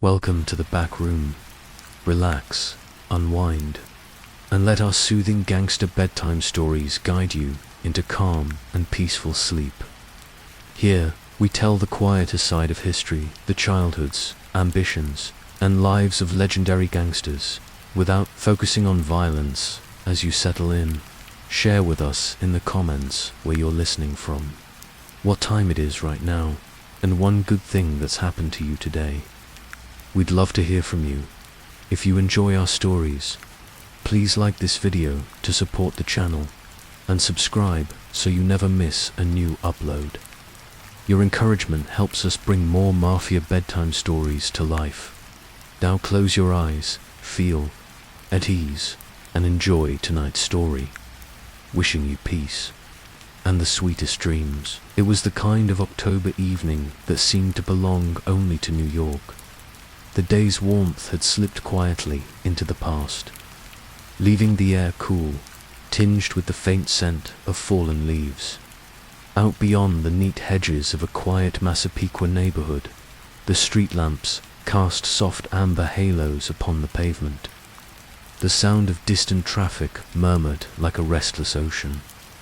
Welcome to the back room. Relax, unwind, and let our soothing gangster bedtime stories guide you into calm and peaceful sleep. Here, we tell the quieter side of history, the childhoods, ambitions, and lives of legendary gangsters, without focusing on violence. As you settle in, share with us in the comments where you're listening from, what time it is right now, and one good thing that's happened to you today. We'd love to hear from you. If you enjoy our stories, please like this video to support the channel and subscribe so you never miss a new upload. Your encouragement helps us bring more Mafia bedtime stories to life. Now close your eyes, feel at ease, and enjoy tonight's story. Wishing you peace and the sweetest dreams. It was the kind of October evening that seemed to belong only to New York. The day's warmth had slipped quietly into the past, leaving the air cool, tinged with the faint scent of fallen leaves. Out beyond the neat hedges of a quiet Massapequa neighborhood, the street lamps cast soft amber halos upon the pavement. The sound of distant traffic murmured like a restless ocean,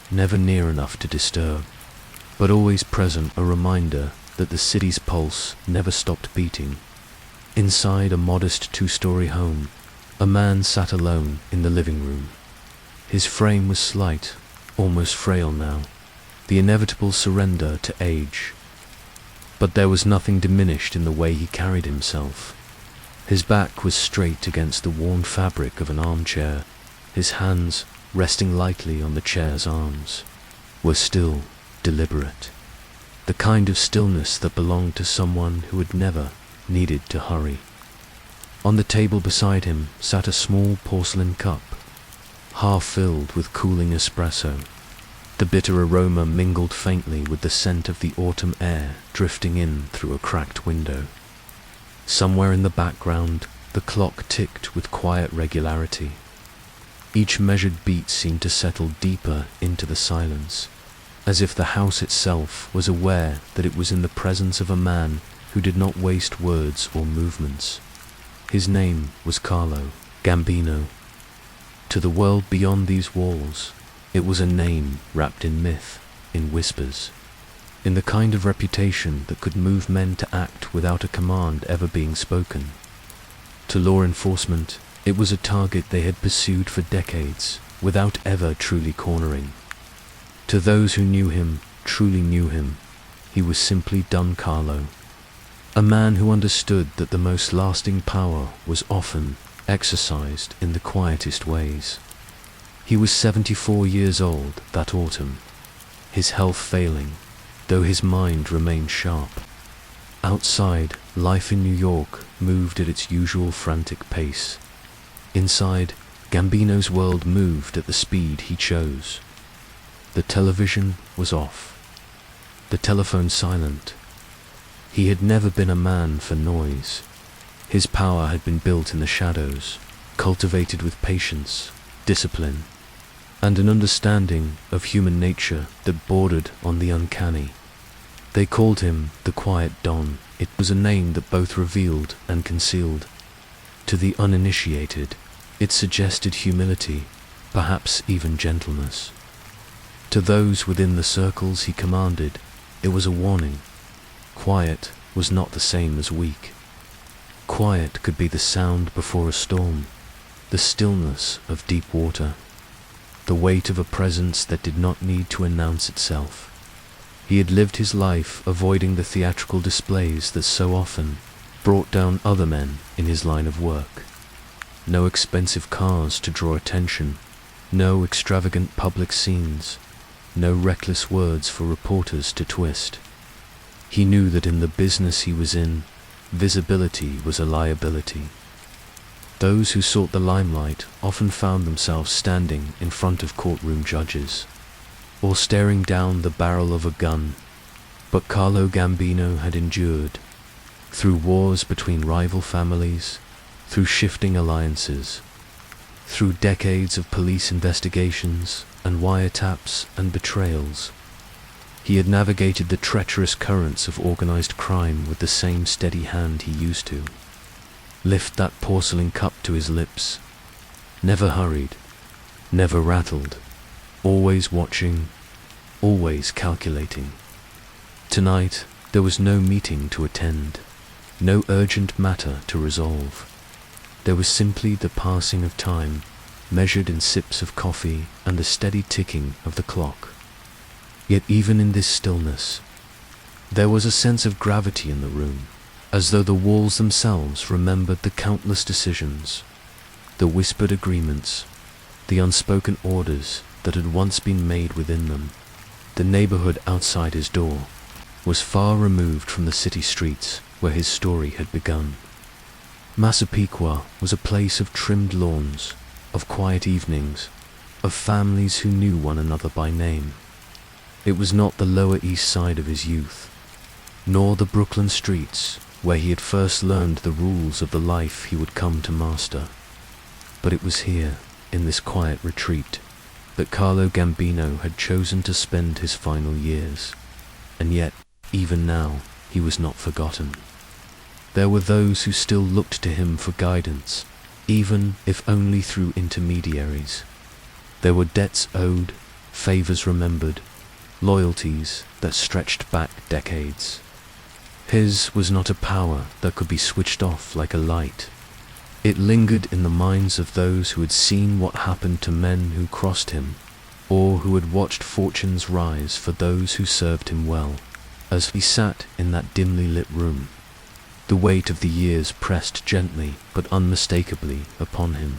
never near enough to disturb, but always present, a reminder that the city's pulse never stopped beating. Inside a modest two-story home, a man sat alone in the living room. His frame was slight, almost frail now, the inevitable surrender to age. But there was nothing diminished in the way he carried himself. His back was straight against the worn fabric of an armchair. His hands, resting lightly on the chair's arms, were still, deliberate. The kind of stillness that belonged to someone who had never needed to hurry. On the table beside him sat a small porcelain cup, half filled with cooling espresso. The bitter aroma mingled faintly with the scent of the autumn air drifting in through a cracked window. Somewhere in the background, the clock ticked with quiet regularity. Each measured beat seemed to settle deeper into the silence, as if the house itself was aware that it was in the presence of a man who did not waste words or movements. His name was Carlo Gambino. To the world beyond these walls, it was a name wrapped in myth, in whispers, in the kind of reputation that could move men to act without a command ever being spoken. To law enforcement, it was a target they had pursued for decades, without ever truly cornering. To those who knew him, truly knew him, he was simply Don Carlo. A man who understood that the most lasting power was often exercised in the quietest ways. He was 74 years old that autumn, his health failing, though his mind remained sharp. Outside, life in New York moved at its usual frantic pace. Inside, Gambino's world moved at the speed he chose. The television was off, the telephone silent. He had never been a man for noise. His power had been built in the shadows, cultivated with patience, discipline, and an understanding of human nature that bordered on the uncanny. They called him the Quiet Don. It was a name that both revealed and concealed. To the uninitiated, it suggested humility, perhaps even gentleness. To those within the circles he commanded, it was a warning. Quiet was not the same as weak. Quiet could be the sound before a storm, the stillness of deep water, the weight of a presence that did not need to announce itself. He had lived his life avoiding the theatrical displays that so often brought down other men in his line of work. No expensive cars to draw attention, no extravagant public scenes, no reckless words for reporters to twist. He knew that in the business he was in, visibility was a liability. Those who sought the limelight often found themselves standing in front of courtroom judges, or staring down the barrel of a gun. But Carlo Gambino had endured, through wars between rival families, through shifting alliances, through decades of police investigations and wiretaps and betrayals. He had navigated the treacherous currents of organized crime with the same steady hand he used to. lift that porcelain cup to his lips. Never hurried, never rattled, always watching, always calculating. Tonight, there was no meeting to attend, no urgent matter to resolve. There was simply the passing of time, measured in sips of coffee and the steady ticking of the clock. Yet even in this stillness, there was a sense of gravity in the room, as though the walls themselves remembered the countless decisions, the whispered agreements, the unspoken orders that had once been made within them. The neighborhood outside his door was far removed from the city streets where his story had begun. Massapequa was a place of trimmed lawns, of quiet evenings, of families who knew one another by name. It was not the Lower East Side of his youth, nor the Brooklyn streets where he had first learned the rules of the life he would come to master. But it was here, in this quiet retreat, that Carlo Gambino had chosen to spend his final years. And yet, even now, he was not forgotten. There were those who still looked to him for guidance, even if only through intermediaries. There were debts owed, favors remembered, loyalties that stretched back decades. His was not a power that could be switched off like a light. It lingered in the minds of those who had seen what happened to men who crossed him, or who had watched fortunes rise for those who served him well. As he sat in that dimly lit room, the weight of the years pressed gently but unmistakably upon him.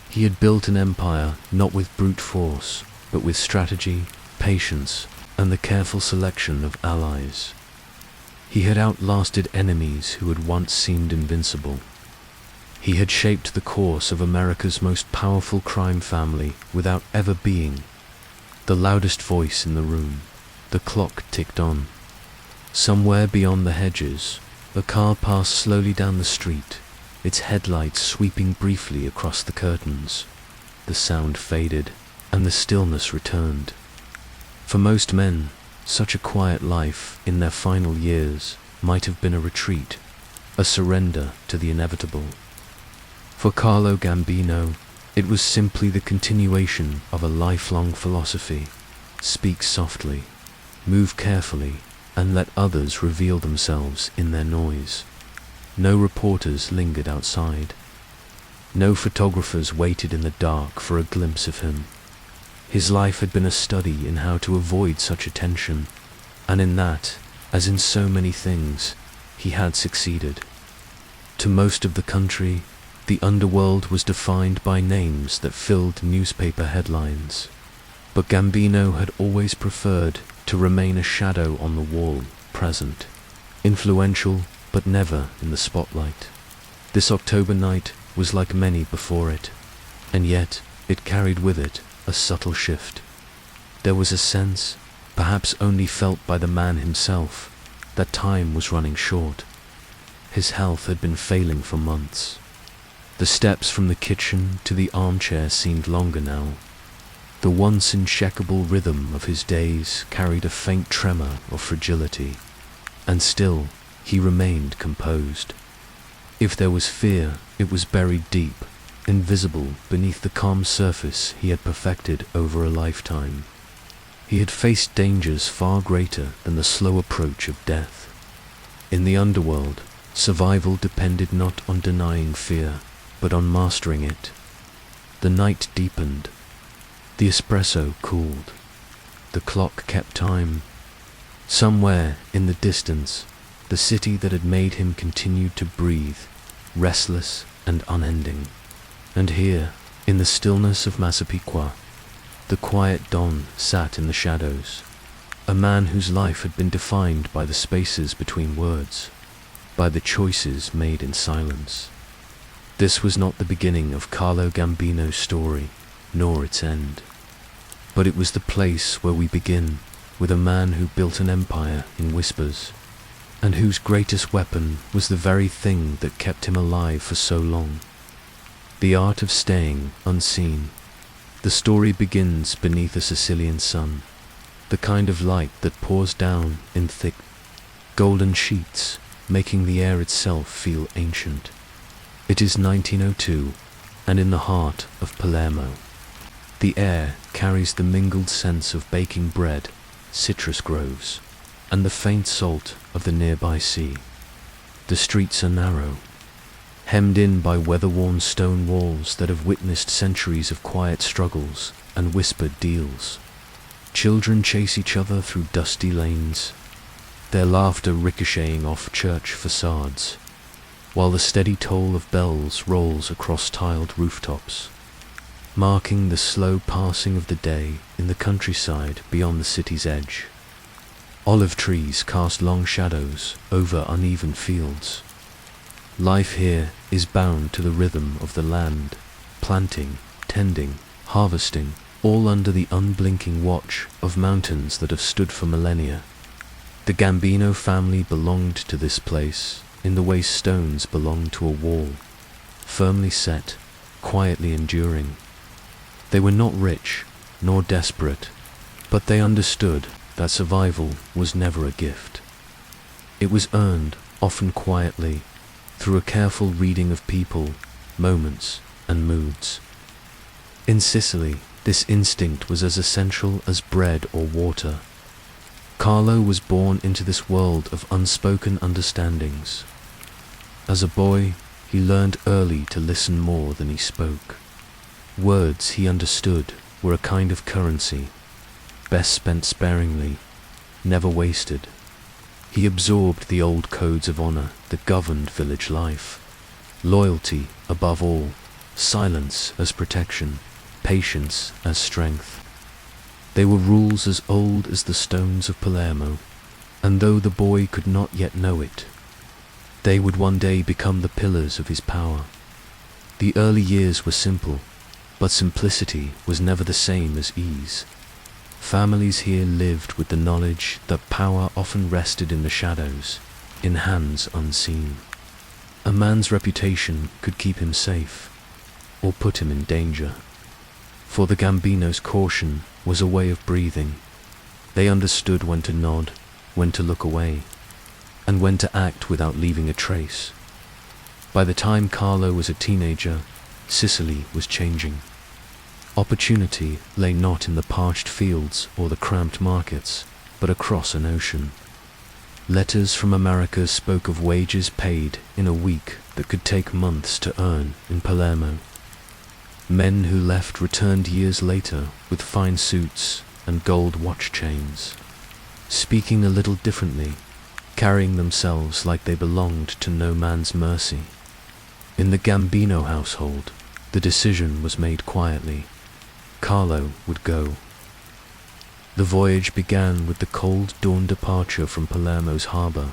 He had built an empire not with brute force, but with strategy, patience, and the careful selection of allies. He had outlasted enemies who had once seemed invincible. He had shaped the course of America's most powerful crime family without ever being the loudest voice in the room. The clock ticked on. Somewhere beyond the hedges, a car passed slowly down the street, its headlights sweeping briefly across the curtains. The sound faded, and the stillness returned. For most men, such a quiet life in their final years might have been a retreat, a surrender to the inevitable. For Carlo Gambino, it was simply the continuation of a lifelong philosophy: speak softly, move carefully, and let others reveal themselves in their noise. No reporters lingered outside. No photographers waited in the dark for a glimpse of him. His life had been a study in how to avoid such attention, and in that, as in so many things, he had succeeded. To most of the country, the underworld was defined by names that filled newspaper headlines. But Gambino had always preferred to remain a shadow on the wall, present, influential, but never in the spotlight. This October night was like many before it, and yet it carried with it a subtle shift. There was a sense, perhaps only felt by the man himself, that time was running short. His health had been failing for months. The steps from the kitchen to the armchair seemed longer now. The once uncheckable rhythm of his days carried a faint tremor of fragility, and still he remained composed. If there was fear, it was buried deep, invisible beneath the calm surface he had perfected over a lifetime. He had faced dangers far greater than the slow approach of death. In the underworld, survival depended not on denying fear, but on mastering it. The night deepened. The espresso cooled. The clock kept time. Somewhere in the distance, the city that had made him continued to breathe, restless and unending. And here, in the stillness of Massapequa, the quiet Don sat in the shadows, a man whose life had been defined by the spaces between words, by the choices made in silence. This was not the beginning of Carlo Gambino's story, nor its end. But it was the place where we begin, with a man who built an empire in whispers, and whose greatest weapon was the very thing that kept him alive for so long: the art of staying unseen. The story begins beneath a Sicilian sun, the kind of light that pours down in thick, golden sheets, making the air itself feel ancient. It is 1902, and in the heart of Palermo. The air carries the mingled sense of baking bread, citrus groves, and the faint salt of the nearby sea. The streets are narrow, hemmed in by weather-worn stone walls that have witnessed centuries of quiet struggles and whispered deals. Children chase each other through dusty lanes, their laughter ricocheting off church facades, while the steady toll of bells rolls across tiled rooftops, marking the slow passing of the day in the countryside beyond the city's edge. Olive trees cast long shadows over uneven fields. Life here is bound to the rhythm of the land, planting, tending, harvesting, all under the unblinking watch of mountains that have stood for millennia. The Gambino family belonged to this place in the way stones belong to a wall, firmly set, quietly enduring. They were not rich, nor desperate, but they understood that survival was never a gift. It was earned, often quietly, through a careful reading of people, moments, and moods. In Sicily, this instinct was as essential as bread or water. Carlo was born into this world of unspoken understandings. As a boy, he learned early to listen more than he spoke. Words he understood were a kind of currency, best spent sparingly, never wasted. He absorbed the old codes of honor that governed village life. Loyalty above all, silence as protection, patience as strength. They were rules as old as the stones of Palermo, and though the boy could not yet know it, they would one day become the pillars of his power. The early years were simple, but simplicity was never the same as ease. Families here lived with the knowledge that power often rested in the shadows, in hands unseen. A man's reputation could keep him safe, or put him in danger. For the Gambino's caution was a way of breathing. They understood when to nod, when to look away, and when to act without leaving a trace. By the time Carlo was a teenager, Sicily was changing. Opportunity lay not in the parched fields or the cramped markets, but across an ocean. Letters from America spoke of wages paid in a week that could take months to earn in Palermo. Men who left returned years later with fine suits and gold watch chains, speaking a little differently, carrying themselves like they belonged to no man's mercy. In the Gambino household, the decision was made quietly. Carlo would go. The voyage began with the cold dawn departure from Palermo's harbour.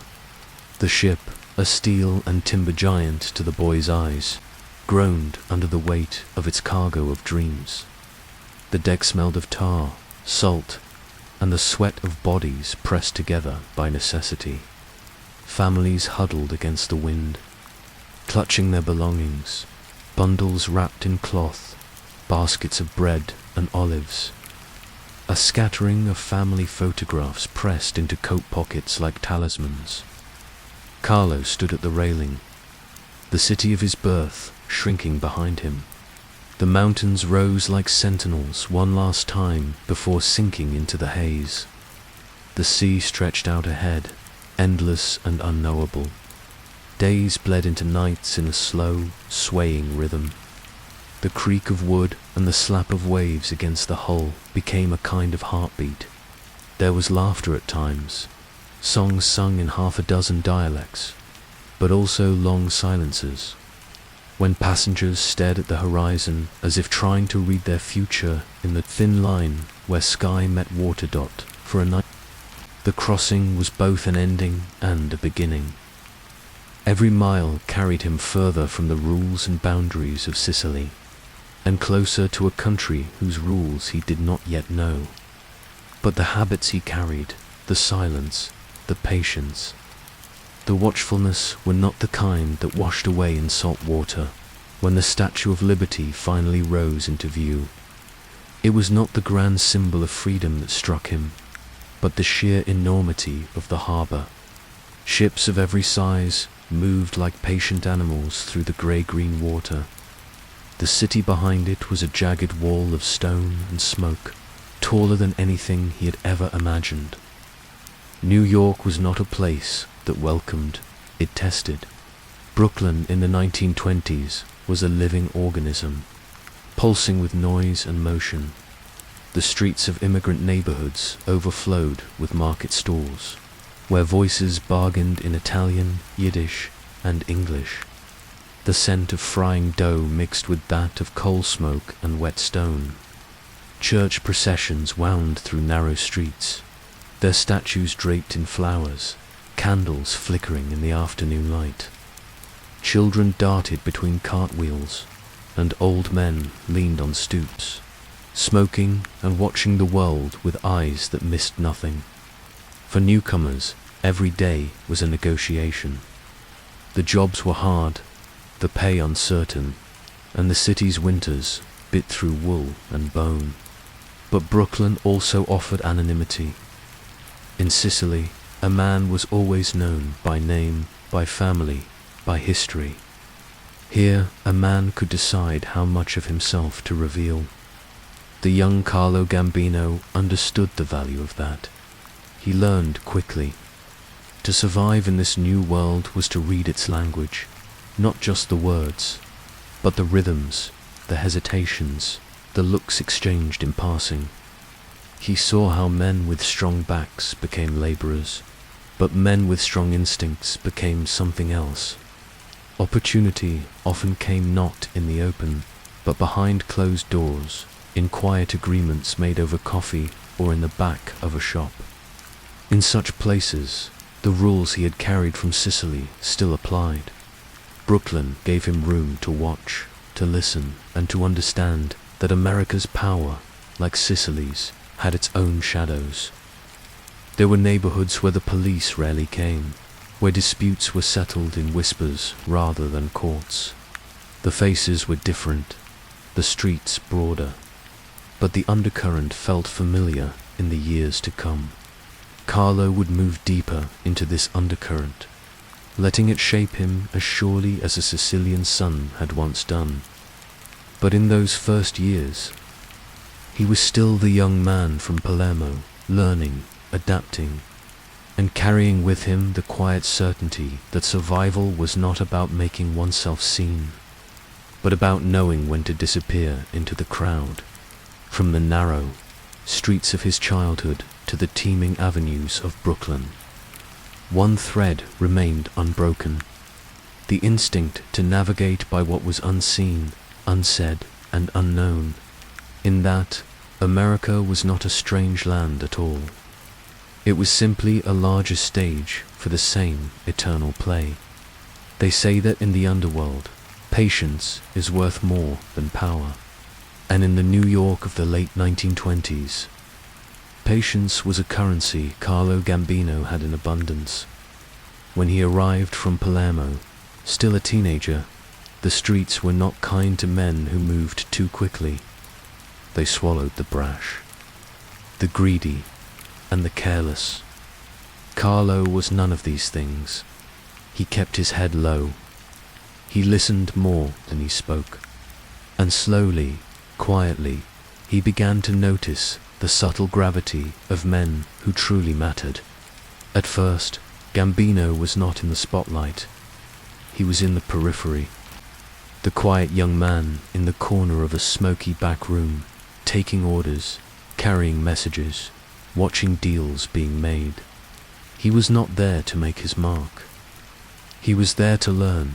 The ship, a steel and timber giant to the boy's eyes, groaned under the weight of its cargo of dreams. The deck smelled of tar, salt, and the sweat of bodies pressed together by necessity. Families huddled against the wind, clutching their belongings, bundles wrapped in cloth, baskets of bread and olives. A scattering of family photographs pressed into coat pockets like talismans. Carlo stood at the railing, the city of his birth shrinking behind him. The mountains rose like sentinels one last time before sinking into the haze. The sea stretched out ahead, endless and unknowable. Days bled into nights in a slow, swaying rhythm. The creak of wood and the slap of waves against the hull became a kind of heartbeat. There was laughter at times, songs sung in half a dozen dialects, but also long silences, when passengers stared at the horizon as if trying to read their future in the thin line where sky met water dot for a night. The crossing was both an ending and a beginning. Every mile carried him further from the rules and boundaries of Sicily, and closer to a country whose rules he did not yet know. But the habits he carried, the silence, the patience, the watchfulness were not the kind that washed away in salt water when the Statue of Liberty finally rose into view. It was not the grand symbol of freedom that struck him, but the sheer enormity of the harbour. Ships of every size, moved like patient animals through the grey-green water. The city behind it was a jagged wall of stone and smoke, taller than anything he had ever imagined. New York was not a place that welcomed, it tested. Brooklyn in the 1920s was a living organism, pulsing with noise and motion. The streets of immigrant neighborhoods overflowed with market stalls, where voices bargained in Italian, Yiddish, and English. The scent of frying dough mixed with that of coal smoke and wet stone. Church processions wound through narrow streets, their statues draped in flowers, candles flickering in the afternoon light. Children darted between cartwheels, and old men leaned on stoops, smoking and watching the world with eyes that missed nothing. For newcomers, every day was a negotiation. The jobs were hard, the pay uncertain, and the city's winters bit through wool and bone. But Brooklyn also offered anonymity. In Sicily, a man was always known by name, by family, by history. Here, a man could decide how much of himself to reveal. The young Carlo Gambino understood the value of that. He learned quickly. To survive in this new world was to read its language, not just the words, but the rhythms, the hesitations, the looks exchanged in passing. He saw how men with strong backs became laborers, but men with strong instincts became something else. Opportunity often came not in the open, but behind closed doors, in quiet agreements made over coffee or in the back of a shop. In such places, the rules he had carried from Sicily still applied. Brooklyn gave him room to watch, to listen, and to understand that America's power, like Sicily's, had its own shadows. There were neighborhoods where the police rarely came, where disputes were settled in whispers rather than courts. The faces were different, the streets broader, but the undercurrent felt familiar in the years to come. Carlo would move deeper into this undercurrent, letting it shape him as surely as a Sicilian sun had once done. But in those first years, he was still the young man from Palermo, learning, adapting, and carrying with him the quiet certainty that survival was not about making oneself seen, but about knowing when to disappear into the crowd. From the narrow streets of his childhood to the teeming avenues of Brooklyn, one thread remained unbroken: the instinct to navigate by what was unseen, unsaid, and unknown. In that, America was not a strange land at all. It was simply a larger stage for the same eternal play. They say that in the underworld, patience is worth more than power. And in the New York of the late 1920s, patience was a currency Carlo Gambino had in abundance. When he arrived from Palermo, still a teenager, the streets were not kind to men who moved too quickly. They swallowed the brash, the greedy, and the careless. Carlo was none of these things. He kept his head low. He listened more than he spoke. And slowly, quietly, he began to notice the subtle gravity of men who truly mattered. At first, Gambino was not in the spotlight. He was in the periphery. The quiet young man in the corner of a smoky back room, taking orders, carrying messages, watching deals being made. He was not there to make his mark. He was there to learn.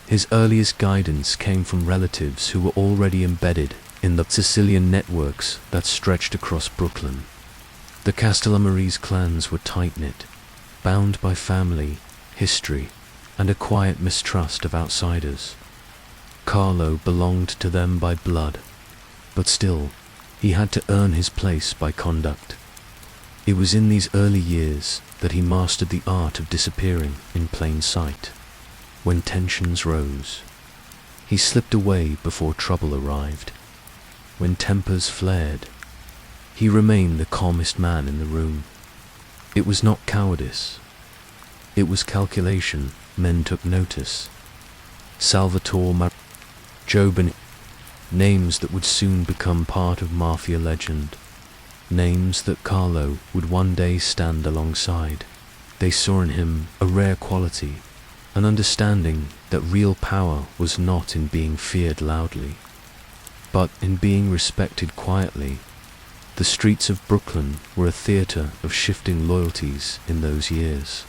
His earliest guidance came from relatives who were already embedded in the Sicilian networks that stretched across Brooklyn. The Castellamarese clans were tight-knit, bound by family, history, and a quiet mistrust of outsiders. Carlo belonged to them by blood, but still, he had to earn his place by conduct. It was in these early years that he mastered the art of disappearing in plain sight. When tensions rose, he slipped away before trouble arrived. When tempers flared, he remained the calmest man in the room. It was not cowardice. It was calculation, men took notice. Salvatore Joe names that would soon become part of Mafia legend. Names that Carlo would one day stand alongside. They saw in him a rare quality, an understanding that real power was not in being feared loudly, but in being respected quietly. The streets of Brooklyn were a theater of shifting loyalties in those years.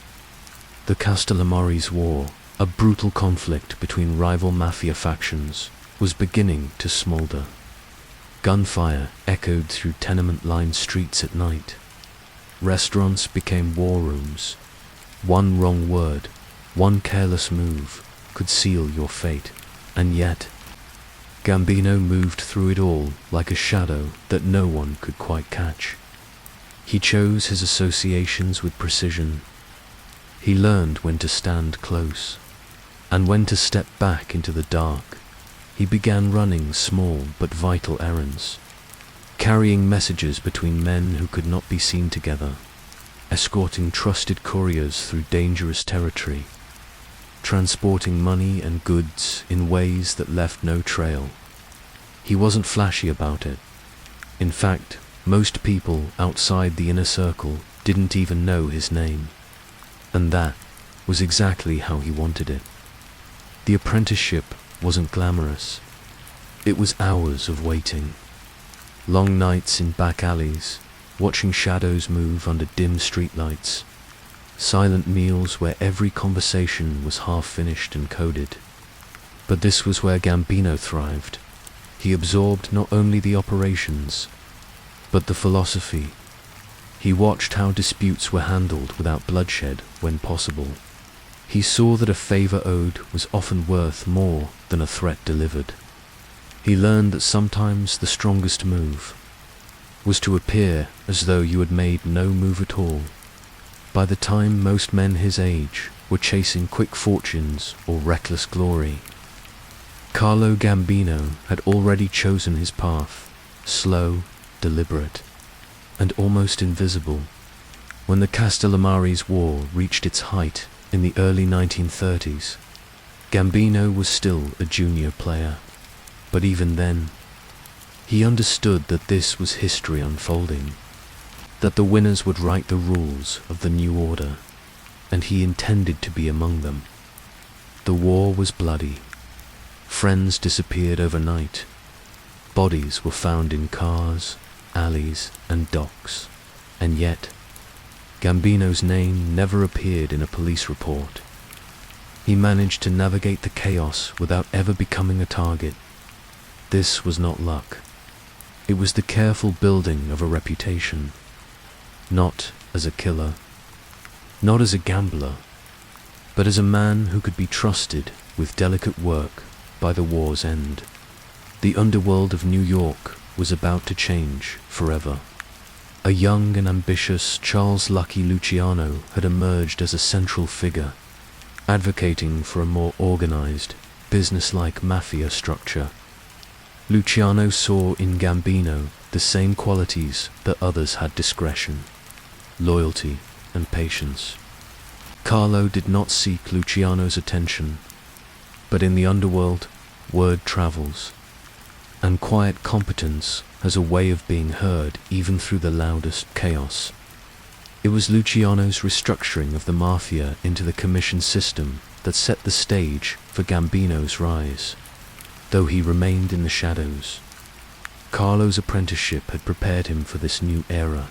The Castellammares War, a brutal conflict between rival mafia factions, was beginning to smolder. Gunfire echoed through tenement-lined streets at night. Restaurants became war rooms. One wrong word, one careless move could seal your fate. And yet, Gambino moved through it all like a shadow that no one could quite catch. He chose his associations with precision. He learned when to stand close, and when to step back into the dark. He began running small but vital errands, carrying messages between men who could not be seen together, escorting trusted couriers through dangerous territory, transporting money and goods in ways that left no trail. He wasn't flashy about it. In fact, most people outside the inner circle didn't even know his name. And that was exactly how he wanted it. The apprenticeship wasn't glamorous. It was hours of waiting. Long nights in back alleys, watching shadows move under dim streetlights. Silent meals where every conversation was half finished and coded. But this was where Gambino thrived. He absorbed not only the operations, but the philosophy. He watched how disputes were handled without bloodshed when possible. He saw that a favor owed was often worth more than a threat delivered. He learned that sometimes the strongest move was to appear as though you had made no move at all. By the time most men his age were chasing quick fortunes or reckless glory, Carlo Gambino had already chosen his path, slow, deliberate, and almost invisible. When the Castellammares War reached its height in the early 1930s, Gambino was still a junior player. But even then, he understood that this was history unfolding, that the winners would write the rules of the new order, and he intended to be among them. The war was bloody. Friends disappeared overnight. Bodies were found in cars, alleys, and docks. And yet, Gambino's name never appeared in a police report. He managed to navigate the chaos without ever becoming a target. This was not luck. It was the careful building of a reputation. Not as a killer, not as a gambler, but as a man who could be trusted with delicate work by the war's end. The underworld of New York was about to change forever. A young and ambitious Charles Lucky Luciano had emerged as a central figure, advocating for a more organized, business-like mafia structure. Luciano saw in Gambino the same qualities that others had: discretion, loyalty, and patience. Carlo did not seek Luciano's attention, but in the underworld, word travels, and quiet competence has a way of being heard even through the loudest chaos. It was Luciano's restructuring of the Mafia into the commission system that set the stage for Gambino's rise. Though he remained in the shadows, Carlo's apprenticeship had prepared him for this new era,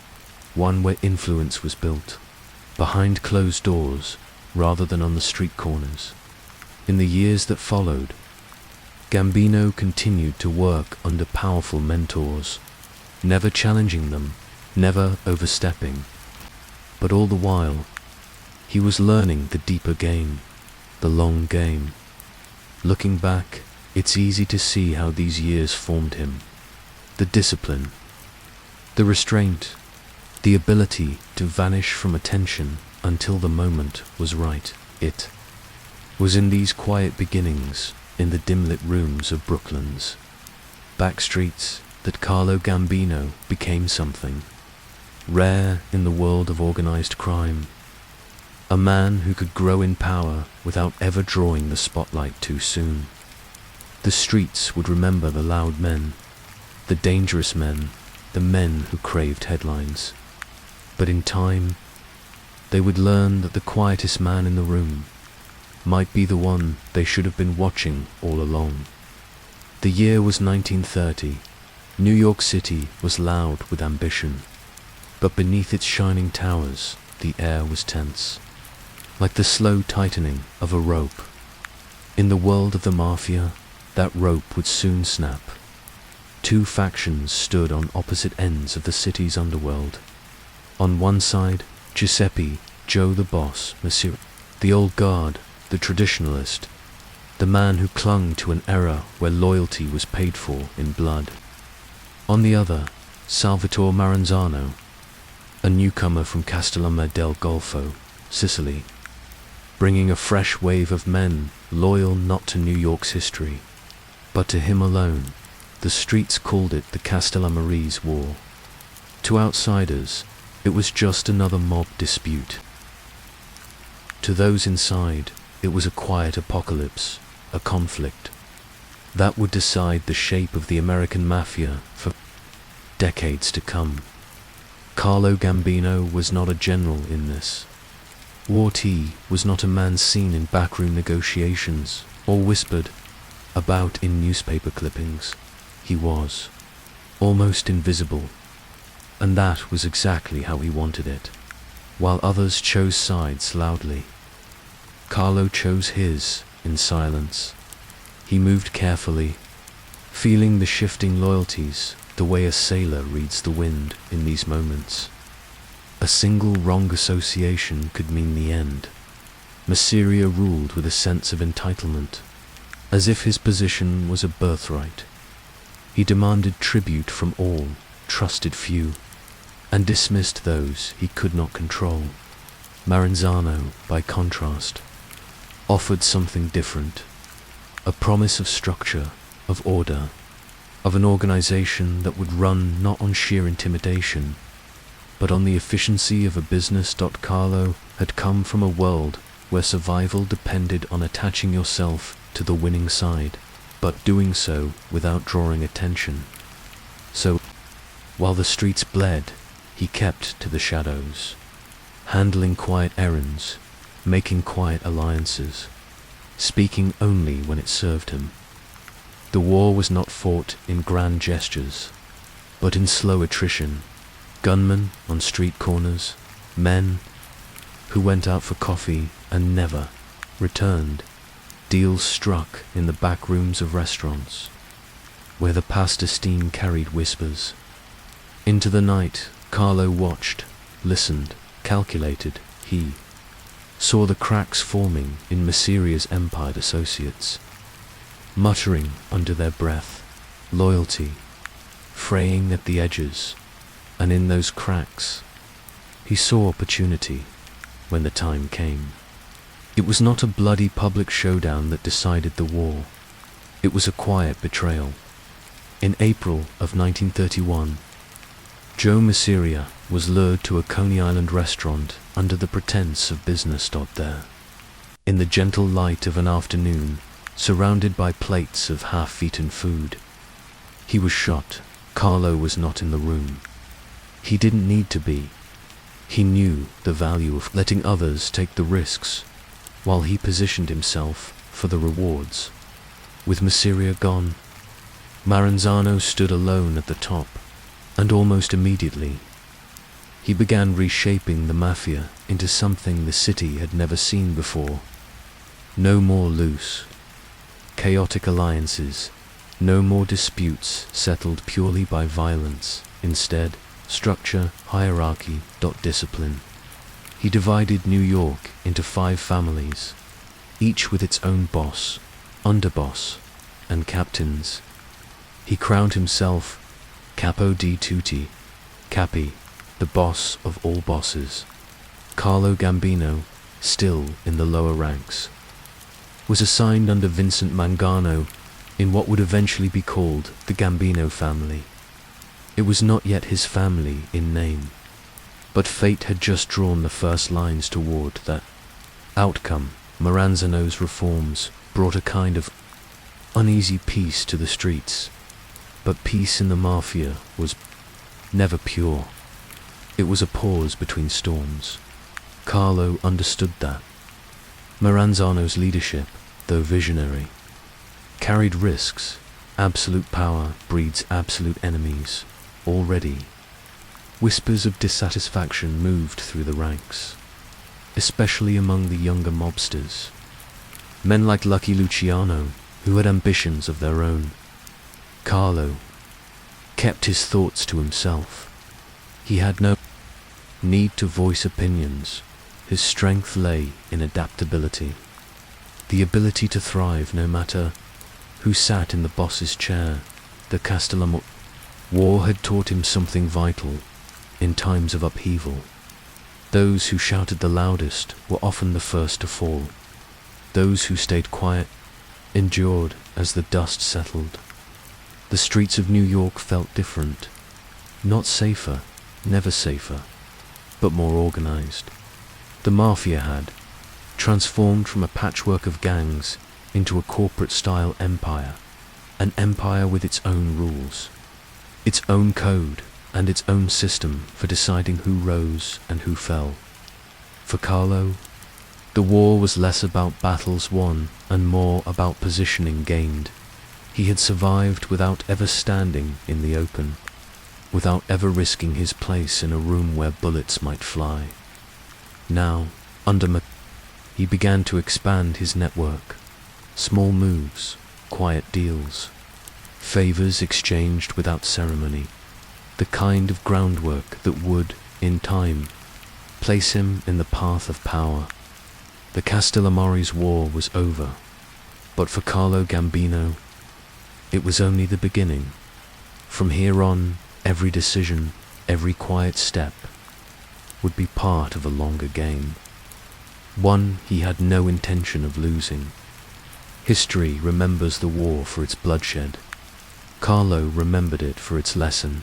one where influence was built, behind closed doors rather than on the street corners. In the years that followed, Gambino continued to work under powerful mentors, never challenging them, never overstepping. But all the while, he was learning the deeper game, the long game. Looking back, it's easy to see how these years formed him. The discipline, the restraint, the ability to vanish from attention until the moment was right. It was in these quiet beginnings, in the dim-lit rooms of Brooklyn's back streets, that Carlo Gambino became something rare in the world of organized crime. A man who could grow in power without ever drawing the spotlight too soon. The streets would remember the loud men, the dangerous men, the men who craved headlines. But in time, they would learn that the quietest man in the room might be the one they should have been watching all along. The year was 1930. New York City was loud with ambition, but beneath its shining towers, the air was tense, like the slow tightening of a rope. In the world of the Mafia, that rope would soon snap. Two factions stood on opposite ends of the city's underworld. On one side, Giuseppe, Joe the boss, Monsieur, the old guard, the traditionalist, the man who clung to an era where loyalty was paid for in blood. On the other, Salvatore Maranzano, a newcomer from Castellamare del Golfo, Sicily, bringing a fresh wave of men loyal not to New York's history, but to him alone. The streets called it the Castellamarese War. To outsiders, it was just another mob dispute. To those inside, it was a quiet apocalypse, a conflict that would decide the shape of the American Mafia for decades to come. Carlo Gambino was not a general in this. War Tea was not a man seen in backroom negotiations or whispered about in newspaper clippings. He was almost invisible, and that was exactly how he wanted it. While others chose sides loudly, Carlo chose his in silence. He moved carefully, feeling the shifting loyalties the way a sailor reads the wind in these moments. A single wrong association could mean the end. Messiria ruled with a sense of entitlement, as if his position was a birthright. He demanded tribute from all, trusted few, and dismissed those he could not control. Maranzano, by contrast, offered something different, a promise of structure, of order, of an organization that would run not on sheer intimidation, but on the efficiency of a business. Carlo had come from a world where survival depended on attaching yourself to the winning side, but doing so without drawing attention. So, while the streets bled, he kept to the shadows, handling quiet errands, making quiet alliances, speaking only when it served him. The war was not fought in grand gestures, but in slow attrition. Gunmen on street corners, men who went out for coffee and never returned, deals struck in the back rooms of restaurants, where the pasta steam carried whispers. Into the night, Carlo watched, listened, calculated. He saw the cracks forming in Messeria's empired associates, muttering under their breath, loyalty, fraying at the edges, and in those cracks, he saw opportunity when the time came. It was not a bloody public showdown that decided the war. It was a quiet betrayal. In April of 1931, Joe Messeria was lured to a Coney Island restaurant under the pretense of business. There, in the gentle light of an afternoon, surrounded by plates of half-eaten food, he was shot. Carlo was not in the room. He didn't need to be. He knew the value of letting others take the risks, while he positioned himself for the rewards. With Messeria gone, Maranzano stood alone at the top, and almost immediately, he began reshaping the Mafia into something the city had never seen before. No more loose, chaotic alliances, no more disputes settled purely by violence. Instead, structure, hierarchy, discipline. He divided New York into 5 families, each with its own boss, underboss, and captains. He crowned himself Capo di Tutti, Capi, the boss of all bosses. Carlo Gambino, still in the lower ranks, was assigned under Vincent Mangano in what would eventually be called the Gambino family. It was not yet his family in name, but fate had just drawn the first lines toward that Outcome, Maranzano's reforms brought a kind of uneasy peace to the streets, but peace in the Mafia was never pure. It was a pause between storms. Carlo understood that. Maranzano's leadership, though visionary, carried risks. Absolute power breeds absolute enemies. Already, whispers of dissatisfaction moved through the ranks, especially among the younger mobsters. Men like Lucky Luciano, who had ambitions of their own. Carlo kept his thoughts to himself. He had no need to voice opinions. His strength lay in adaptability, the ability to thrive no matter who sat in the boss's chair. The Castellamore War had taught him something vital in times of upheaval. Those who shouted the loudest were often the first to fall. Those who stayed quiet endured as the dust settled. The streets of New York felt different. Not safer, never safer, but more organized. The Mafia had transformed from a patchwork of gangs into a corporate-style empire, an empire with its own rules, its own code, and its own system for deciding who rose and who fell. For Carlo, the war was less about battles won and more about positioning gained. He had survived without ever standing in the open, without ever risking his place in a room where bullets might fly. Now, he began to expand his network. Small moves, quiet deals, favors exchanged without ceremony, the kind of groundwork that would, in time, place him in the path of power. The Castellamore's war was over, but for Carlo Gambino, it was only the beginning. From here on, every decision, every quiet step, would be part of a longer game, one he had no intention of losing. History remembers the war for its bloodshed. Carlo remembered it for its lesson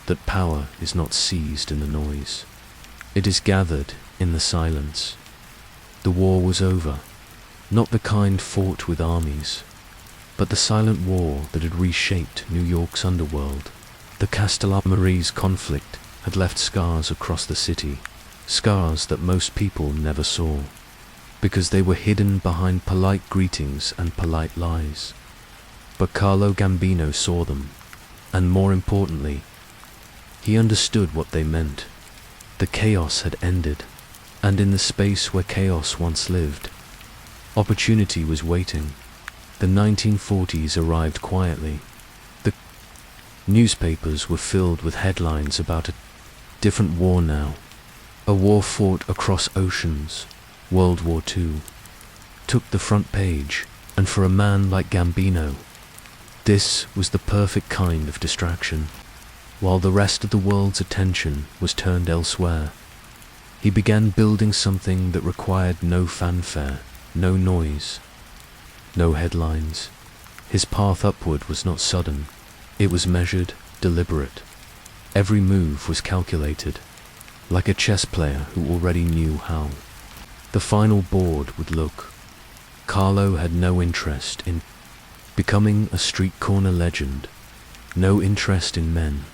that power is not seized in the noise. It is gathered in the silence. The war was over, not the kind fought with armies, but the silent war that had reshaped New York's underworld. The Castellamore's conflict had left scars across the city, scars that most people never saw, because they were hidden behind polite greetings and polite lies. But Carlo Gambino saw them, and more importantly, he understood what they meant. The chaos had ended, and in the space where chaos once lived, opportunity was waiting. The 1940s arrived quietly. The newspapers were filled with headlines about a different war now, a war fought across oceans. World War II took the front page, and for a man like Gambino, this was the perfect kind of distraction. While the rest of the world's attention was turned elsewhere, he began building something that required no fanfare, no noise, no headlines. His path upward was not sudden. It was measured, deliberate. Every move was calculated, like a chess player who already knew how the final board would look. Carlo had no interest in becoming a street corner legend, no interest in men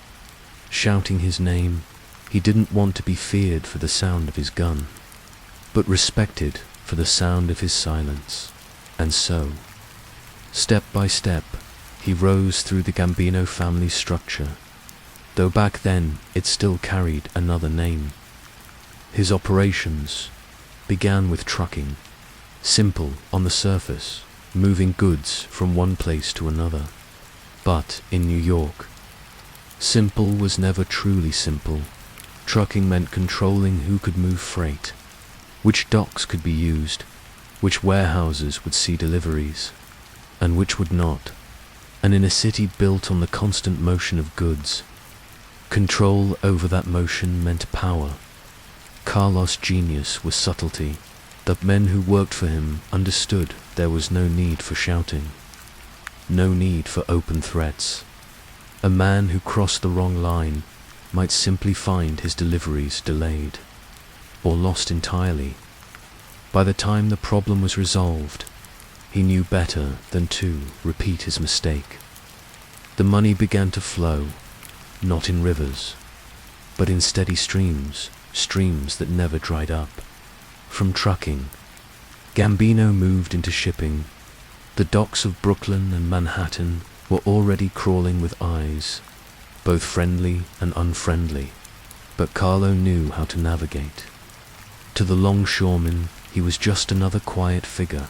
shouting his name. He didn't want to be feared for the sound of his gun, but respected for the sound of his silence. And so, step by step, he rose through the Gambino family structure, though back then it still carried another name. His operations began with trucking, simple on the surface, moving goods from one place to another. But in New York, simple was never truly simple. Trucking meant controlling who could move freight, which docks could be used, which warehouses would see deliveries, and which would not. And in a city built on the constant motion of goods, control over that motion meant power. Carlos' genius was subtlety. The men who worked for him understood there was no need for shouting, no need for open threats. A man who crossed the wrong line might simply find his deliveries delayed, or lost entirely. By the time the problem was resolved, he knew better than to repeat his mistake. The money began to flow, not in rivers, but in steady streams, streams that never dried up. From trucking, Gambino moved into shipping. The docks of Brooklyn and Manhattan were already crawling with eyes, both friendly and unfriendly, but Carlo knew how to navigate. To the longshoreman, he was just another quiet figure,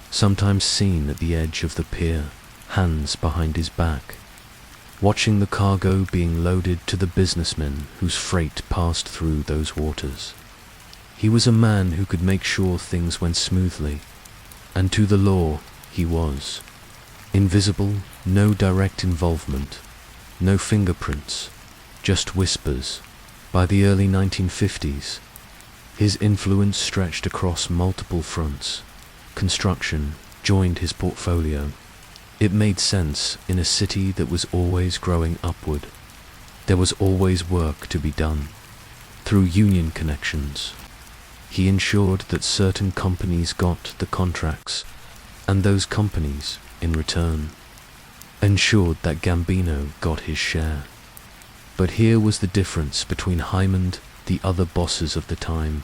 sometimes seen at the edge of the pier, hands behind his back, watching the cargo being loaded to the businessmen whose freight passed through those waters. He was a man who could make sure things went smoothly, and to the law he was invisible, no direct involvement, no fingerprints, just whispers. By the early 1950s, his influence stretched across multiple fronts. Construction joined his portfolio. It made sense in a city that was always growing upward. There was always work to be done. Through union connections, he ensured that certain companies got the contracts, and those companies, in return, ensured that Gambino got his share. But here was the difference between him and the other bosses of the time.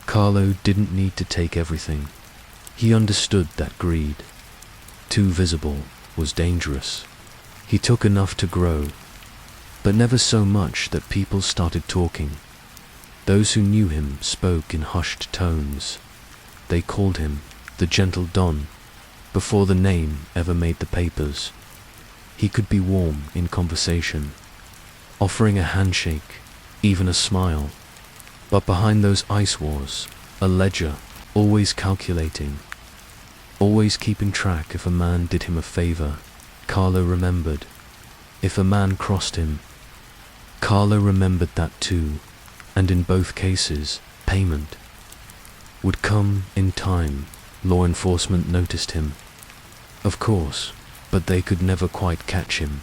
Carlo didn't need to take everything. He understood that greed, too visible, was dangerous. He took enough to grow, but never so much that people started talking. Those who knew him spoke in hushed tones. They called him the Gentle Don before the name ever made the papers. He could be warm in conversation, offering a handshake, even a smile. But behind those ice wars, a ledger, always calculating, always keeping track. If a man did him a favor, Carlo remembered. If a man crossed him, Carlo remembered that too, and in both cases, payment would come in time. Law enforcement noticed him, of course, but they could never quite catch him.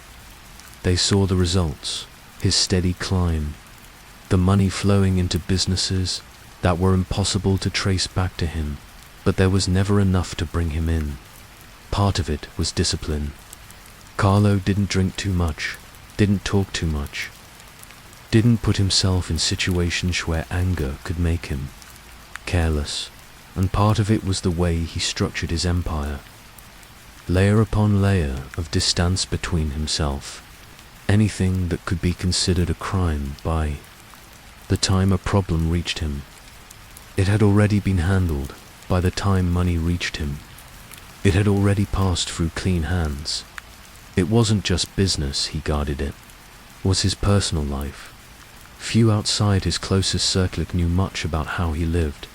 They saw the results, his steady climb, the money flowing into businesses that were impossible to trace back to him, but there was never enough to bring him in. Part of it was discipline. Carlo didn't drink too much, didn't talk too much, didn't put himself in situations where anger could make him careless, and part of it was the way he structured his empire. Layer upon layer of distance between himself, anything that could be considered a crime. By the time a problem reached him, it had already been handled. By the time money reached him, it had already passed through clean hands. It wasn't just business he guarded, it was his personal life. Few outside his closest circle knew much about how he lived.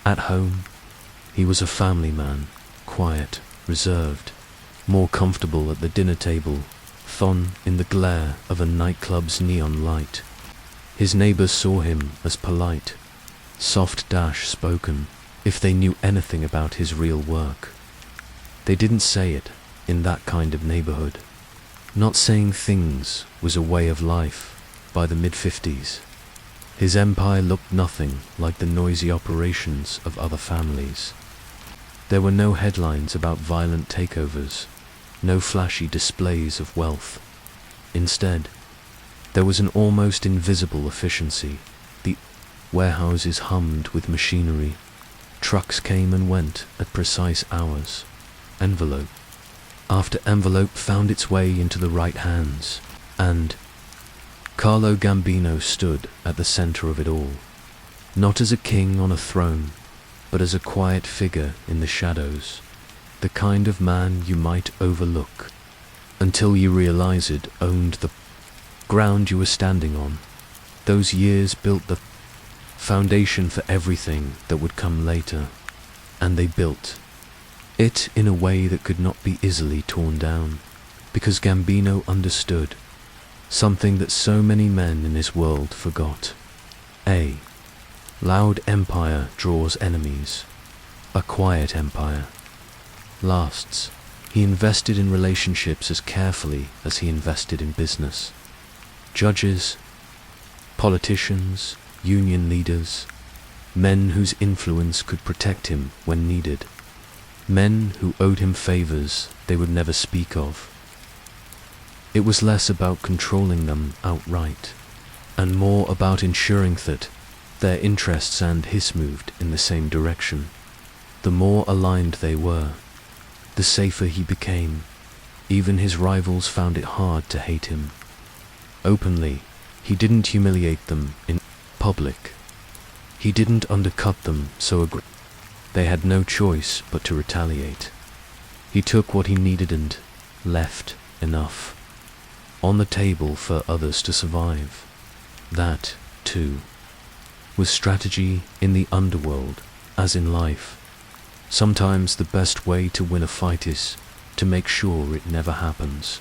At home, he was a family man, quiet, reserved, more comfortable at the dinner table than in the glare of a nightclub's neon light. His neighbors saw him as polite, soft-spoken. If they knew anything about his real work, they didn't say it in that kind of neighborhood. Not saying things was a way of life. By the mid-50s, his empire looked nothing like the noisy operations of other families. There were no headlines about violent takeovers, no flashy displays of wealth. Instead, there was an almost invisible efficiency. The warehouses hummed with machinery. Trucks came and went at precise hours. Envelope after envelope found its way into the right hands, and Carlo Gambino stood at the center of it all, not as a king on a throne, but as a quiet figure in the shadows, the kind of man you might overlook until you realize it owned the ground you were standing on. Those years built the foundation for everything that would come later, and they built it in a way that could not be easily torn down, because Gambino understood something that so many men in this world forgot. A loud empire draws enemies. A quiet empire lasts. He invested in relationships as carefully as he invested in business. Judges, politicians, union leaders, men whose influence could protect him when needed, men who owed him favors they would never speak of. It was less about controlling them outright, and more about ensuring that their interests and his moved in the same direction. The more aligned they were, the safer he became. Even his rivals found it hard to hate him. Openly, he didn't humiliate them in public. He didn't undercut them so they had no choice but to retaliate. He took what he needed and left enough on the table for others to survive. That, too, was strategy in the underworld, as in life. Sometimes the best way to win a fight is to make sure it never happens.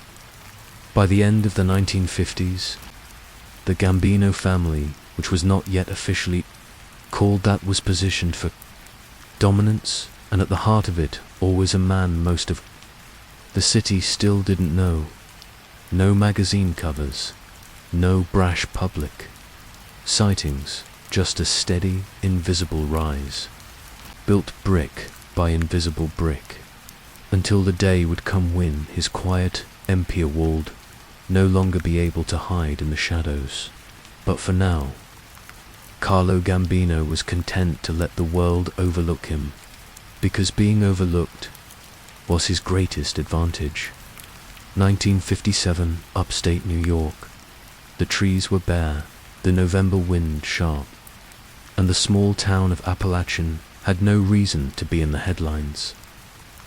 By the end of the 1950s, the Gambino family, which was not yet officially called that, was positioned for dominance, and at the heart of it always a man most of the city still didn't know. No magazine covers, no brash public sightings, just a steady, invisible rise, built brick by invisible brick, until the day would come when his quiet empire would no longer be able to hide in the shadows. But for now, Carlo Gambino was content to let the world overlook him, because being overlooked was his greatest advantage. 1957, upstate New York. The trees were bare, the November wind sharp, and the small town of Appalachian had no reason to be in the headlines.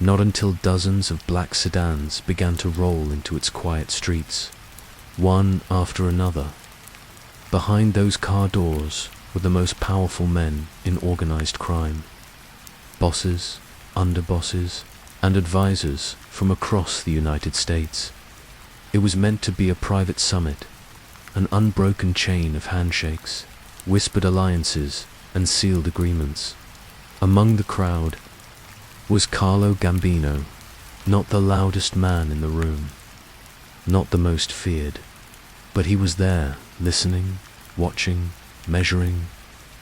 Not until dozens of black sedans began to roll into its quiet streets, one after another. Behind those car doors were the most powerful men in organized crime. Bosses, underbosses, and advisors from across the United States. It was meant to be a private summit, an unbroken chain of handshakes, whispered alliances, and sealed agreements. Among the crowd was Carlo Gambino, not the loudest man in the room, not the most feared, but he was there, listening, watching, measuring.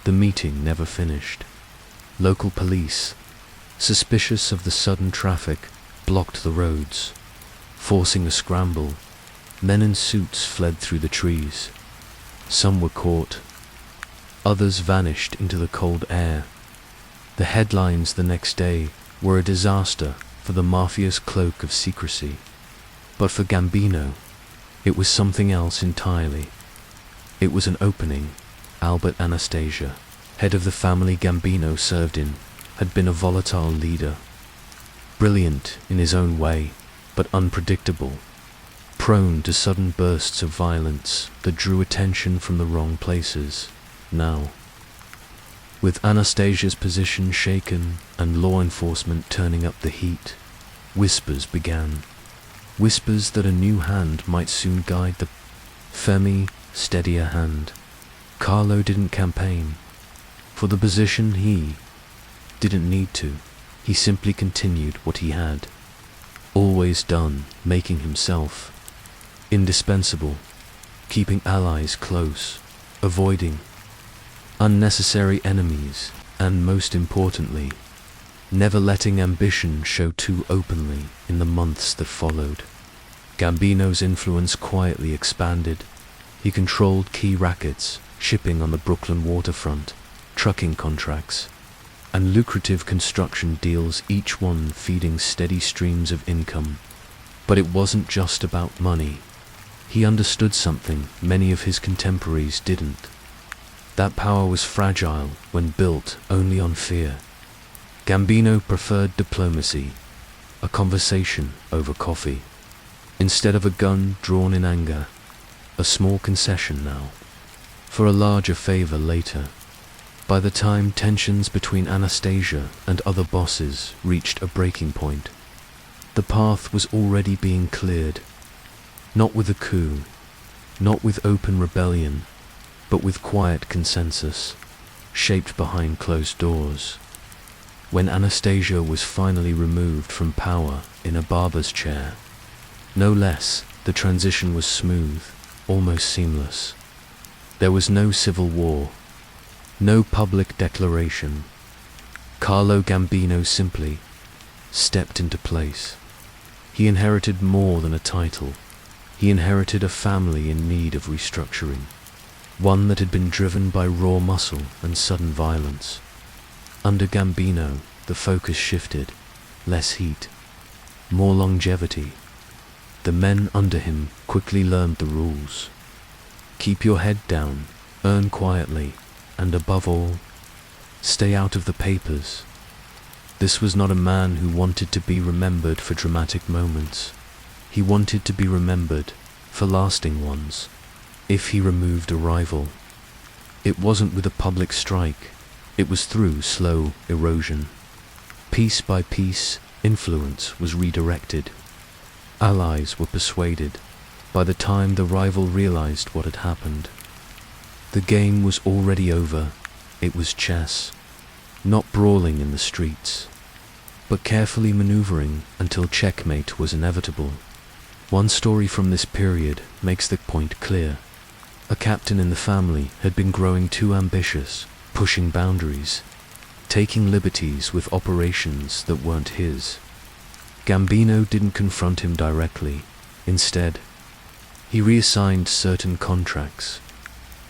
The meeting never finished. Local police, suspicious of the sudden traffic, blocked the roads, forcing a scramble. Men in suits fled through the trees. Some were caught, others vanished into the cold air. The headlines the next day were a disaster for the Mafia's cloak of secrecy. But for Gambino, it was something else entirely. It was an opening. Albert Anastasia, head of the family Gambino served in, had been a volatile leader, brilliant in his own way, but unpredictable, prone to sudden bursts of violence that drew attention from the wrong places. Now, with Anastasia's position shaken and law enforcement turning up the heat, whispers began. Whispers that a new hand might soon guide the Femi steadier hand. Carlo didn't campaign for the position. He didn't need to. He simply continued what he had always done, making himself indispensable, keeping allies close, avoiding unnecessary enemies, and most importantly, never letting ambition show too openly in the months that followed. Gambino's influence quietly expanded. He controlled key rackets, shipping on the Brooklyn waterfront, trucking contracts, and lucrative construction deals, each one feeding steady streams of income. But it wasn't just about money. He understood something many of his contemporaries didn't. That power was fragile when built only on fear. Gambino preferred diplomacy, a conversation over coffee, instead of a gun drawn in anger, a small concession now, for a larger favor later. By the time tensions between Anastasia and other bosses reached a breaking point, the path was already being cleared, not with a coup, not with open rebellion, but with quiet consensus, shaped behind closed doors. When Anastasia was finally removed from power in a barber's chair, no less, the transition was smooth, almost seamless. There was no civil war, No public declaration. Carlo Gambino simply stepped into place. He inherited more than a title. He inherited a family in need of restructuring, one that had been driven by raw muscle and sudden violence. Under Gambino, the focus shifted. Less heat, more longevity. The men under him quickly learned the rules. Keep your head down, earn quietly, and above all, stay out of the papers. This was not a man who wanted to be remembered for dramatic moments. He wanted to be remembered for lasting ones. If he removed a rival, it wasn't with a public strike, it was through slow erosion. Piece by piece, influence was redirected. Allies were persuaded. By the time the rival realized what had happened, the game was already over. It was chess, not brawling in the streets, but carefully maneuvering until checkmate was inevitable. One story from this period makes the point clear. A captain in the family had been growing too ambitious, pushing boundaries, taking liberties with operations that weren't his. Gambino didn't confront him directly. Instead, he reassigned certain contracts,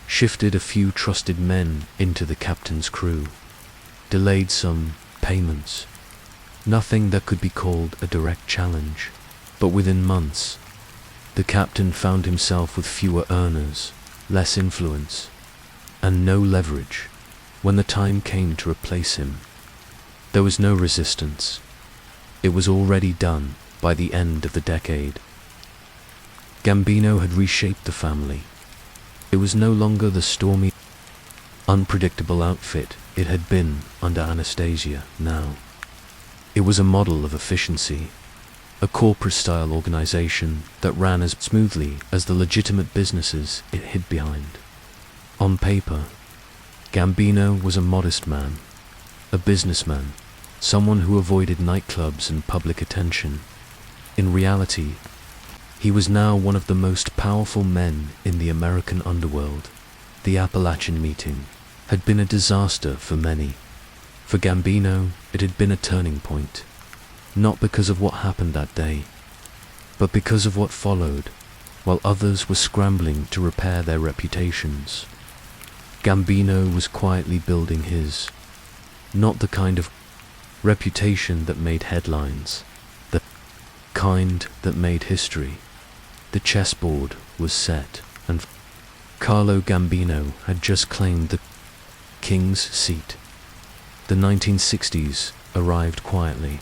shifted a few trusted men into the captain's crew, delayed some payments. Nothing that could be called a direct challenge, but within months, the captain found himself with fewer earners, less influence, and no leverage. When the time came to replace him, there was no resistance. It was already done by the end of the decade. Gambino had reshaped the family. It was no longer the stormy, unpredictable outfit it had been under Anastasia now. It was a model of efficiency, a corporate-style organization that ran as smoothly as the legitimate businesses it hid behind. On paper, Gambino was a modest man, a businessman, someone who avoided nightclubs and public attention. In reality, he was now one of the most powerful men in the American underworld. The Appalachian meeting had been a disaster for many. For Gambino, it had been a turning point, not because of what happened that day, but because of what followed, while others were scrambling to repair their reputations. Gambino was quietly building his, not the kind of reputation that made headlines, the kind that made history. The chessboard was set, and Carlo Gambino had just claimed the king's seat. The 1960s arrived quietly,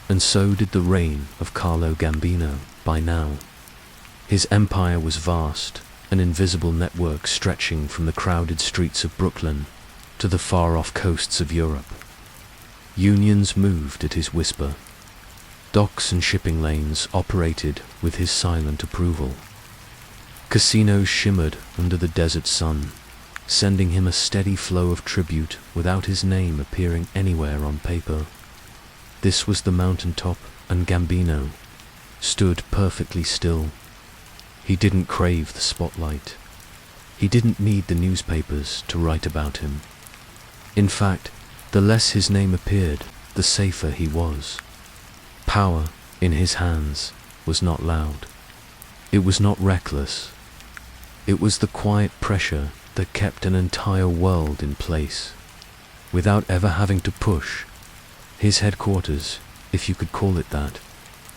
and so did the reign of Carlo Gambino. By now, his empire was vast, an invisible network stretching from the crowded streets of Brooklyn to the far-off coasts of Europe. Unions moved at his whisper. Docks and shipping lanes operated with his silent approval. Casinos shimmered under the desert sun, sending him a steady flow of tribute without his name appearing anywhere on paper. This was the mountaintop, and Gambino stood perfectly still. He didn't crave the spotlight. He didn't need the newspapers to write about him. In fact, the less his name appeared, the safer he was. Power in his hands was not loud. It was not reckless. It was the quiet pressure that kept an entire world in place, without ever having to push. His headquarters, if you could call it that,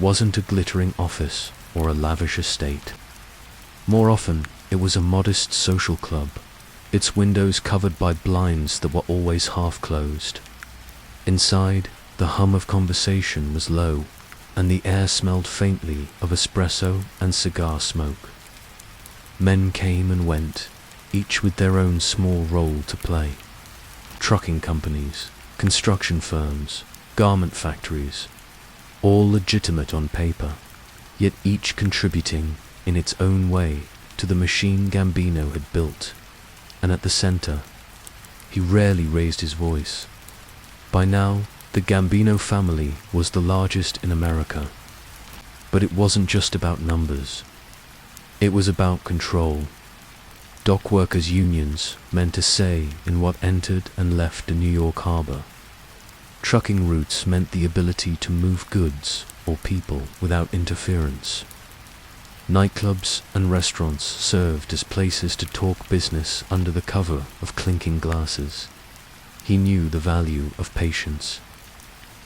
wasn't a glittering office or a lavish estate. More often, it was a modest social club, its windows covered by blinds that were always half closed. Inside, the hum of conversation was low, and the air smelled faintly of espresso and cigar smoke. Men came and went, each with their own small role to play. Trucking companies, construction firms, garment factories, all legitimate on paper, yet each contributing in its own way to the machine Gambino had built. And at the center, he rarely raised his voice. By now, the Gambino family was the largest in America. But it wasn't just about numbers. It was about control. Dock workers' unions meant a say in what entered and left the New York harbor. Trucking routes meant the ability to move goods or people without interference. Nightclubs and restaurants served as places to talk business under the cover of clinking glasses. He knew the value of patience.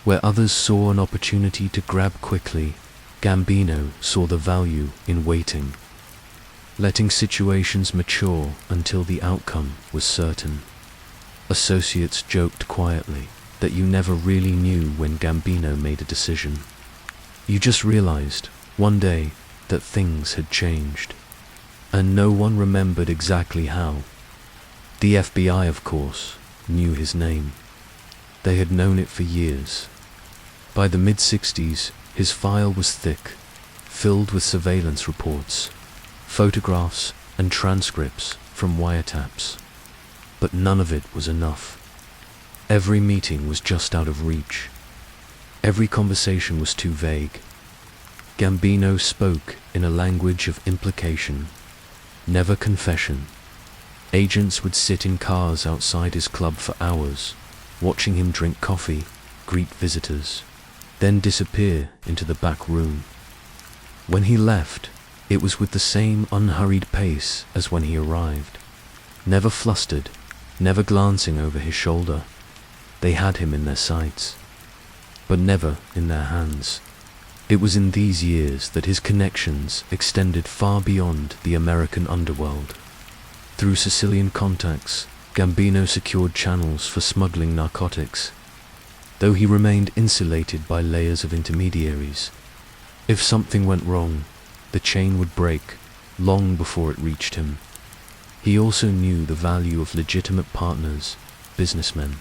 Where others saw an opportunity to grab quickly, Gambino saw the value in waiting, letting situations mature until the outcome was certain. Associates joked quietly that you never really knew when Gambino made a decision. You just realized, one day, that things had changed, and no one remembered exactly how. The FBI, of course, knew his name. They had known it for years. By the mid-60s, his file was thick, filled with surveillance reports, photographs and transcripts from wiretaps. But none of it was enough. Every meeting was just out of reach. Every conversation was too vague. Gambino spoke in a language of implication, never confession. Agents would sit in cars outside his club for hours, watching him drink coffee, greet visitors, then disappear into the back room. When he left, it was with the same unhurried pace as when he arrived. Never flustered, never glancing over his shoulder. They had him in their sights, but never in their hands. It was in these years that his connections extended far beyond the American underworld. Through Sicilian contacts, Gambino secured channels for smuggling narcotics, though he remained insulated by layers of intermediaries. If something went wrong, the chain would break long before it reached him. He also knew the value of legitimate partners, businessmen,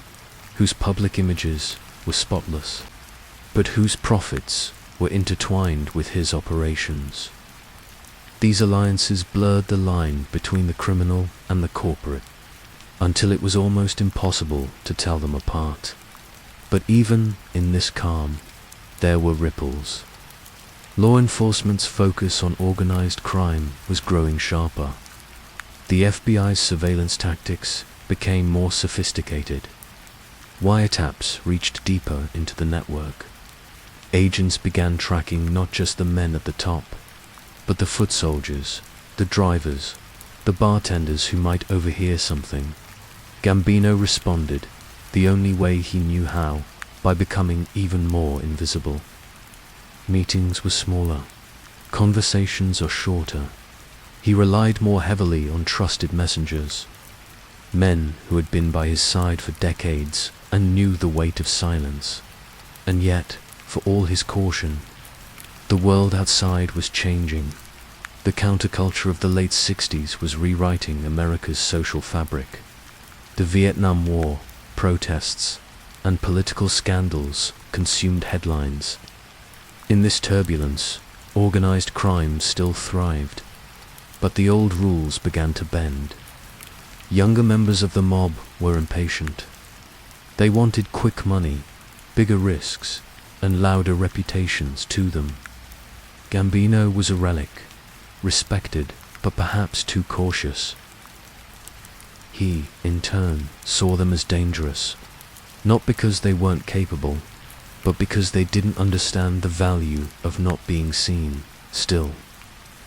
whose public images were spotless, but whose profits were intertwined with his operations. These alliances blurred the line between the criminal and the corporate, until it was almost impossible to tell them apart. But even in this calm, there were ripples. Law enforcement's focus on organized crime was growing sharper. The FBI's surveillance tactics became more sophisticated. Wiretaps reached deeper into the network. Agents began tracking not just the men at the top, but the foot soldiers, the drivers, the bartenders who might overhear something. Gambino responded, the only way he knew how, by becoming even more invisible. Meetings were smaller, conversations are shorter. He relied more heavily on trusted messengers, men who had been by his side for decades and knew the weight of silence. And yet, for all his caution, the world outside was changing. The counterculture of the late 60s was rewriting America's social fabric. The Vietnam War, protests, and political scandals consumed headlines. In this turbulence, organized crime still thrived, but the old rules began to bend. Younger members of the mob were impatient. They wanted quick money, bigger risks, and louder reputations to them. Gambino was a relic, respected, but perhaps too cautious. He, in turn, saw them as dangerous, not because they weren't capable, but because they didn't understand the value of not being seen. Still,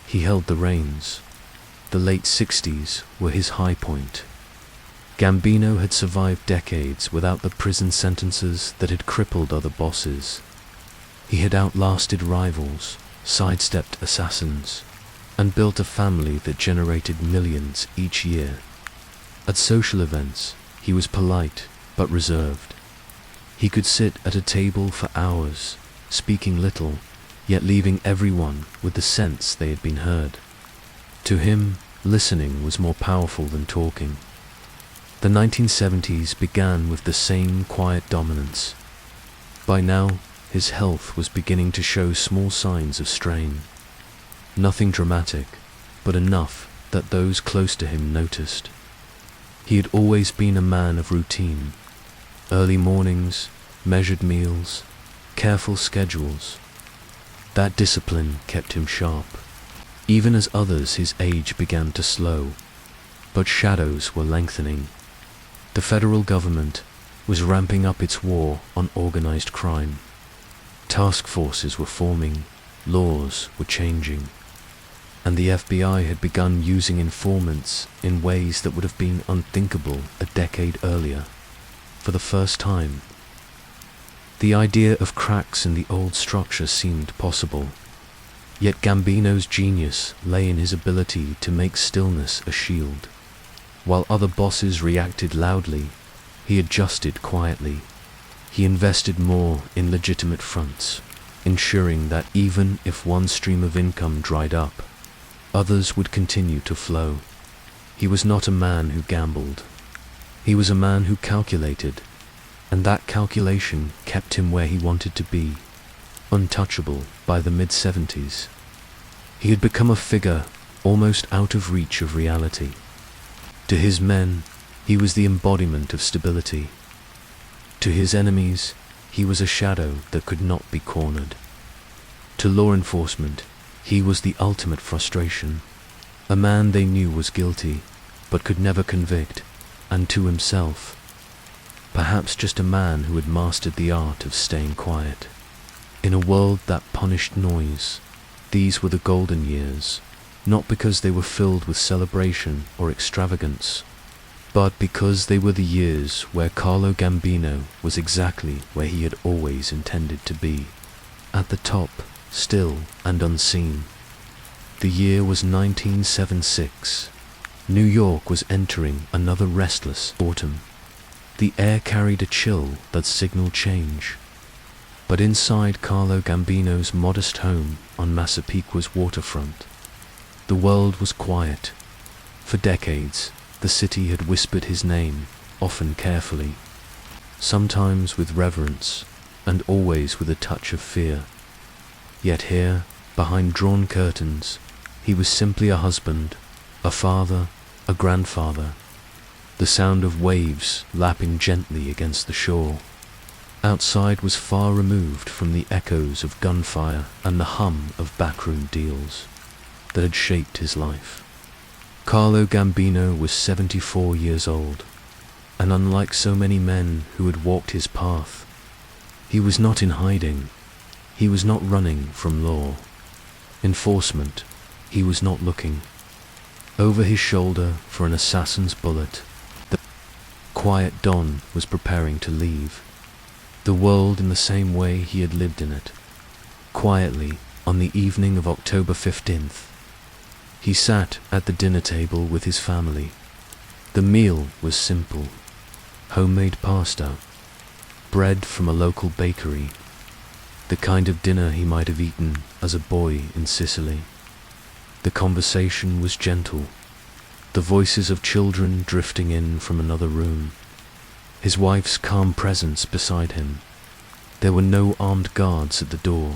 he held the reins. The late 60s were his high point. Gambino had survived decades without the prison sentences that had crippled other bosses. He had outlasted rivals, sidestepped assassins, and built a family that generated millions each year. At social events, he was polite but reserved. He could sit at a table for hours, speaking little, yet leaving everyone with the sense they had been heard. To him, listening was more powerful than talking. The 1970s began with the same quiet dominance. By now, his health was beginning to show small signs of strain. Nothing dramatic, but enough that those close to him noticed. He had always been a man of routine. Early mornings, measured meals, careful schedules. That discipline kept him sharp, even as others his age began to slow. But shadows were lengthening. The federal government was ramping up its war on organized crime. Task forces were forming, laws were changing, and the FBI had begun using informants in ways that would have been unthinkable a decade earlier. For the first time, the idea of cracks in the old structure seemed possible. Yet Gambino's genius lay in his ability to make stillness a shield. While other bosses reacted loudly, he adjusted quietly. He invested more in legitimate fronts, ensuring that even if one stream of income dried up, others would continue to flow. He was not a man who gambled. He was a man who calculated, and that calculation kept him where he wanted to be, untouchable by the mid-70s. He had become a figure almost out of reach of reality. To his men, he was the embodiment of stability. To his enemies, he was a shadow that could not be cornered. To law enforcement, he was the ultimate frustration, a man they knew was guilty, but could never convict, and to himself, perhaps just a man who had mastered the art of staying quiet. In a world that punished noise, these were the golden years, not because they were filled with celebration or extravagance, but because they were the years where Carlo Gambino was exactly where he had always intended to be, at the top, still and unseen. The year was 1976. New York was entering another restless autumn. The air carried a chill that signaled change. But inside Carlo Gambino's modest home on Massapequa's waterfront, the world was quiet. For decades, the city had whispered his name, often carefully, sometimes with reverence, and always with a touch of fear. Yet here, behind drawn curtains, he was simply a husband, a father, a grandfather, the sound of waves lapping gently against the shore. Outside was far removed from the echoes of gunfire and the hum of backroom deals that had shaped his life. Carlo Gambino was 74 years old, and unlike so many men who had walked his path, he was not in hiding. He was not running from law, enforcement. He was not looking over his shoulder for an assassin's bullet. The quiet dawn was preparing to leave the world in the same way he had lived in it. Quietly, on the evening of October 15th, he sat at the dinner table with his family. The meal was simple: homemade pasta, bread from a local bakery, the kind of dinner he might have eaten as a boy in Sicily. The conversation was gentle, the voices of children drifting in from another room, his wife's calm presence beside him. There were no armed guards at the door,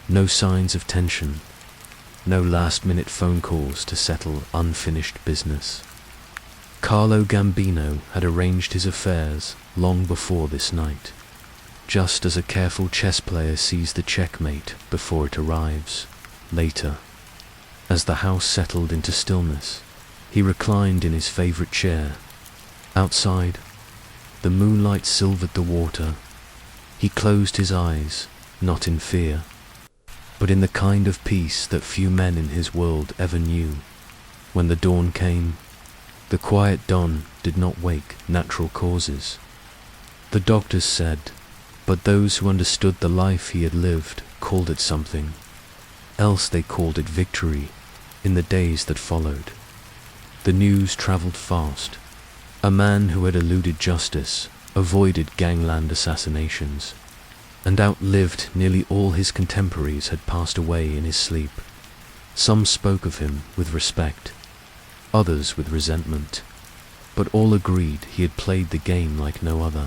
no signs of tension, no last-minute phone calls to settle unfinished business. Carlo Gambino had arranged his affairs long before this night, just as a careful chess player sees the checkmate before it arrives. Later, as the house settled into stillness, he reclined in his favorite chair. Outside, the moonlight silvered the water. He closed his eyes, not in fear, but in the kind of peace that few men in his world ever knew. When the dawn came, the quiet dawn did not wake natural causes, the doctors said, but those who understood the life he had lived called it something else. They called it victory. In the days that followed, the news traveled fast. A man who had eluded justice, avoided gangland assassinations, and outlived nearly all his contemporaries had passed away in his sleep. Some spoke of him with respect, others with resentment, but all agreed he had played the game like no other.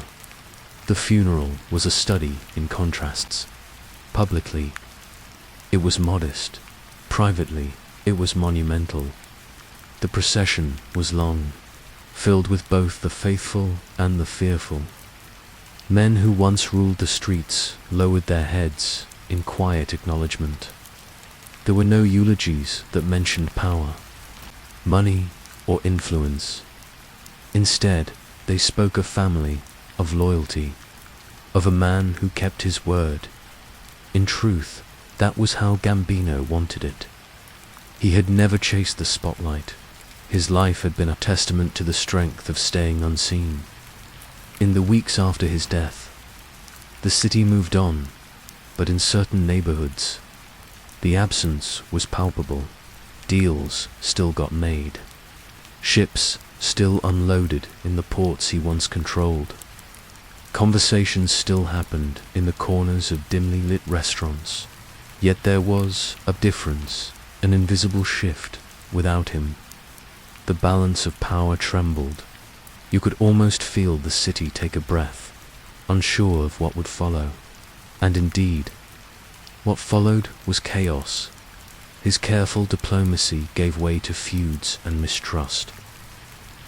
The funeral was a study in contrasts. Publicly, it was modest. Privately, it was monumental. The procession was long, filled with both the faithful and the fearful. Men who once ruled the streets lowered their heads in quiet acknowledgement. There were no eulogies that mentioned power, money, or influence. Instead, they spoke of family, of loyalty, of a man who kept his word. In truth, that was how Gambino wanted it. He had never chased the spotlight. His life had been a testament to the strength of staying unseen. In the weeks after his death, the city moved on, but in certain neighborhoods, the absence was palpable. Deals still got made. Ships still unloaded in the ports he once controlled. Conversations still happened in the corners of dimly lit restaurants. Yet there was a difference, an invisible shift without him. The balance of power trembled. You could almost feel the city take a breath, unsure of what would follow. And indeed, what followed was chaos. His careful diplomacy gave way to feuds and mistrust.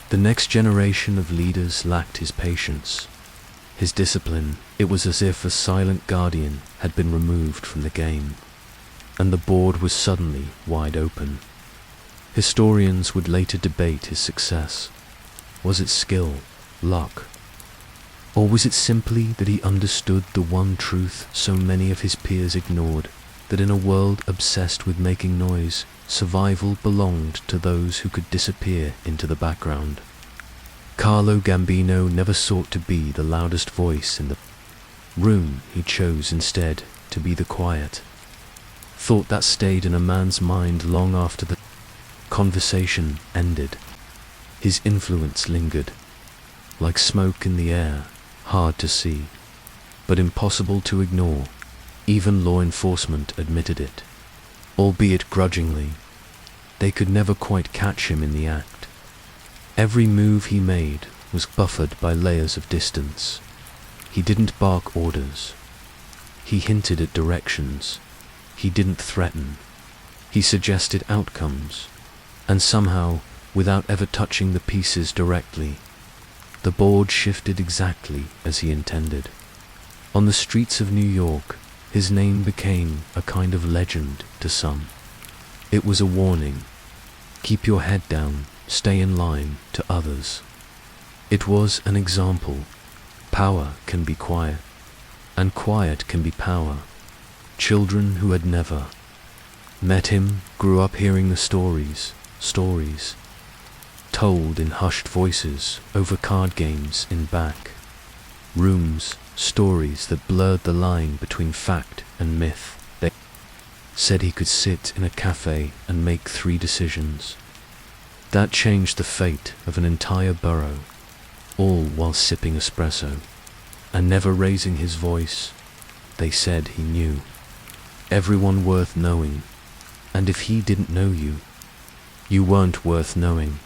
The next generation of leaders lacked his patience, his discipline. It was as if a silent guardian had been removed from the game, and the board was suddenly wide open. Historians would later debate his success. Was it skill, luck, or was it simply that he understood the one truth so many of his peers ignored, that in a world obsessed with making noise, survival belonged to those who could disappear into the background? Carlo Gambino never sought to be the loudest voice in the room. He chose instead to be the quiet thought that stayed in a man's mind long after the conversation ended. His influence lingered, like smoke in the air, hard to see, but impossible to ignore. Even law enforcement admitted it, albeit grudgingly. They could never quite catch him in the act. Every move he made was buffered by layers of distance. He didn't bark orders. He hinted at directions. He didn't threaten. He suggested outcomes. And somehow, without ever touching the pieces directly, the board shifted exactly as he intended. On the streets of New York, his name became a kind of legend to some. It was a warning. Keep your head down, stay in line, to others. It was an example. Power can be quiet, and quiet can be power. Children who had never met him grew up hearing the stories told in hushed voices over card games in back rooms, stories that blurred the line between fact and myth. They said he could sit in a cafe and make 3 decisions. That changed the fate of an entire borough, all while sipping espresso and never raising his voice. They said he knew everyone worth knowing, and if he didn't know you, you weren't worth knowing.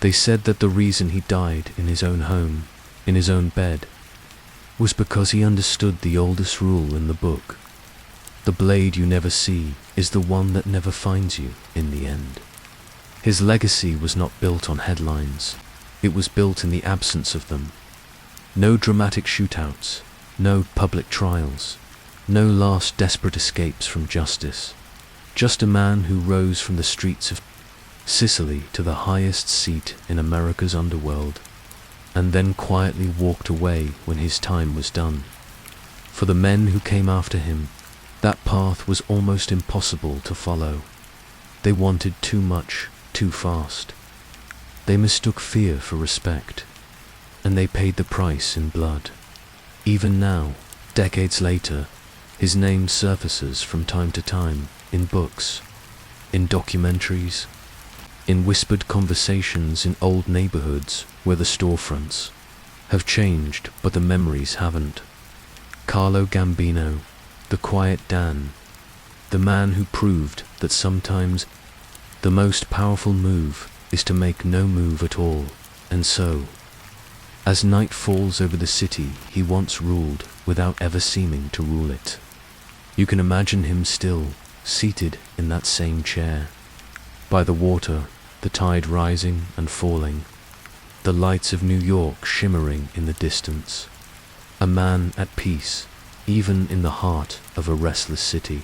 They said that the reason he died in his own home, in his own bed, was because he understood the oldest rule in the book. The blade you never see is the one that never finds you in the end. His legacy was not built on headlines. It was built in the absence of them. No dramatic shootouts, no public trials, no last desperate escapes from justice. Just a man who rose from the streets of Sicily to the highest seat in America's underworld, and then quietly walked away when his time was done. For the men who came after him, that path was almost impossible to follow. They wanted too much, too fast. They mistook fear for respect, and they paid the price in blood. Even now, decades later, his name surfaces from time to time in books, in documentaries, in whispered conversations in old neighborhoods where the storefronts have changed but the memories haven't. Carlo Gambino, the quiet Dan, the man who proved that sometimes the most powerful move is to make no move at all. And so, as night falls over the city he once ruled without ever seeming to rule it, you can imagine him still, seated in that same chair, by the water, the tide rising and falling, the lights of New York shimmering in the distance, a man at peace, even in the heart of a restless city.